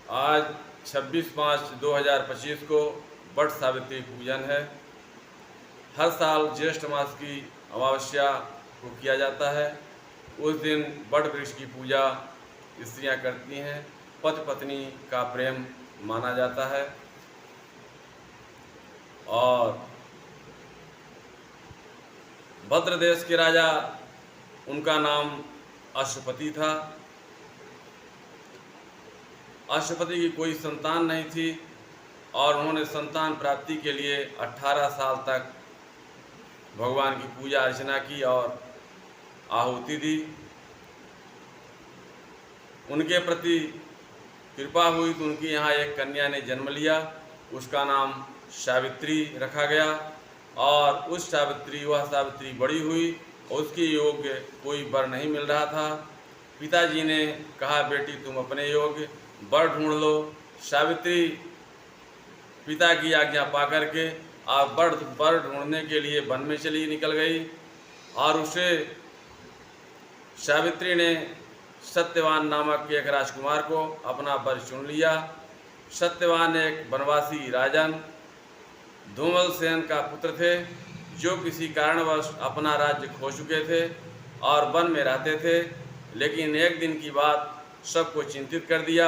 आज 26 मार्च 2025 को वट सावित्री पूजन है। हर साल ज्येष्ठ मास की अमावस्या को किया जाता है। उस दिन वट वृक्ष की पूजा स्त्रियां करती हैं। पति पत्नी का प्रेम माना जाता है और भद्र देश के राजा, उनका नाम अश्वपति था। अश्वपति की कोई संतान नहीं थी और उन्होंने संतान प्राप्ति के लिए 18 साल तक भगवान की पूजा अर्चना की और आहुति दी। उनके प्रति कृपा हुई तो उनकी यहाँ एक कन्या ने जन्म लिया। उसका नाम सावित्री रखा गया और वह सावित्री बड़ी हुई और उसके योग्य कोई वर नहीं मिल रहा था। पिताजी ने कहा, बेटी तुम अपने योग्य वर ढूंढ लो। सावित्री पिता की आज्ञा पा करके और वर ढूंढने के लिए वन में निकल गई और उसे सावित्री ने सत्यवान नामक एक राजकुमार को अपना वर चुन लिया। सत्यवान एक वनवासी राजन धूमलसेन का पुत्र थे, जो किसी कारणवश अपना राज्य खो चुके थे और वन में रहते थे। लेकिन एक दिन की बात सबको चिंतित कर दिया।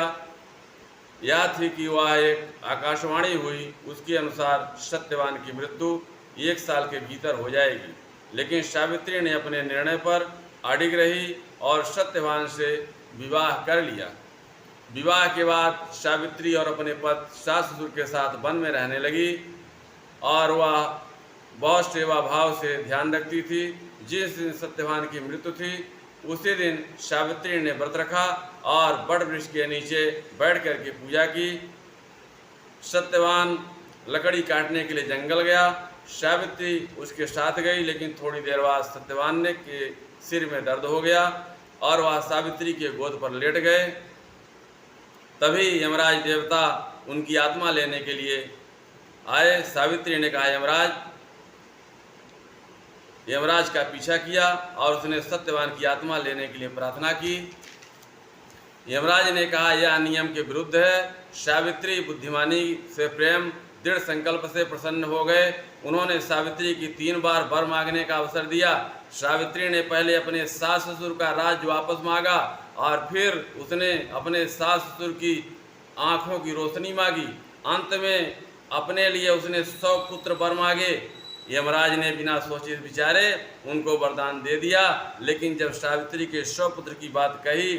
यह थी कि वह एक आकाशवाणी हुई, उसके अनुसार सत्यवान की मृत्यु 1 साल के भीतर हो जाएगी। लेकिन सावित्री ने अपने निर्णय पर अडिग रही और सत्यवान से विवाह कर लिया। विवाह के बाद सावित्री और अपने पति सास ससुर के साथ वन में रहने लगी और वह बहुत सेवा भाव से ध्यान रखती थी। जिस दिन सत्यवान की मृत्यु थी उसी दिन सावित्री ने व्रत रखा और वट वृक्ष के नीचे बैठ कर के पूजा की। सत्यवान लकड़ी काटने के लिए जंगल गया। सावित्री उसके साथ गई, लेकिन थोड़ी देर बाद सत्यवान ने के सिर में दर्द हो गया और वह सावित्री के गोद पर लेट गए। तभी यमराज देवता उनकी आत्मा लेने के लिए आए। सावित्री ने कहा, यमराज का पीछा किया और उसने सत्यवान की आत्मा लेने के लिए प्रार्थना की। यमराज ने कहा, यह नियम के विरुद्ध है। सावित्री बुद्धिमानी से प्रेम दृढ़ संकल्प से प्रसन्न हो गए। उन्होंने सावित्री की 3 बार वर मांगने का अवसर दिया। सावित्री ने पहले अपने सास ससुर का राज्य वापस मांगा और फिर उसने अपने सास ससुर की आँखों की रोशनी मांगी। अंत में अपने लिए उसने 100 पुत्र वर मांगे। यमराज ने बिना सोचे विचारे उनको वरदान दे दिया। लेकिन जब सावित्री के 100 पुत्र की बात कही